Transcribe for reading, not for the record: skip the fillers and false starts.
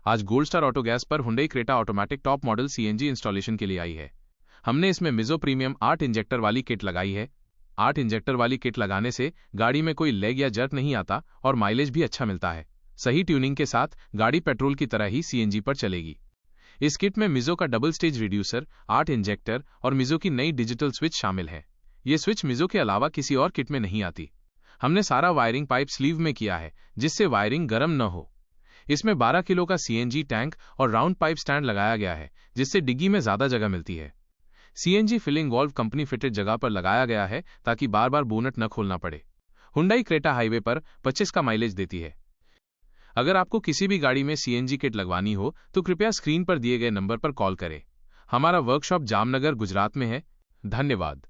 आज gold star auto gas पर Hyundai Creta automatic top model CNG installation के लिए आई है। हमने इसमें मिजो प्रीमियम 8 इंजेक्टर वाली किट लगाई है। 8 इंजेक्टर वाली किट लगाने से गाड़ी में कोई लेग या जर्क नहीं आता और माइलेज भी अच्छा मिलता है। सही ट्यूनिंग के साथ गाड़ी पेट्रोल की तरह ही सीएनजी पर चलेगी। इस किट में मिजो का डबल स्टेज रिड्यूसर, 8 इंजेक्टर और मिजो की नई डिजिटल स्विच शामिल है। ये स्विच मिजो के अलावा किसी और किट में नहीं आती। हमने सारा वायरिंग पाइप स्लीव में किया है, जिससे वायरिंग गर्म न हो। इसमें 12 किलो का सीएनजी टैंक और राउंड पाइप स्टैंड लगाया गया है, जिससे डिग्गी में ज्यादा जगह मिलती है। CNG filling valve company fitted जगह पर लगाया गया है ताकि बार बार बोनट न खोलना पड़े। हुंडई क्रेटा हाईवे पर 25 का माइलेज देती है। अगर आपको किसी भी गाड़ी में सीएनजी किट लगवानी हो तो कृपया स्क्रीन पर दिए गए नंबर पर कॉल करें। हमारा वर्कशॉप जामनगर, गुजरात में है। धन्यवाद।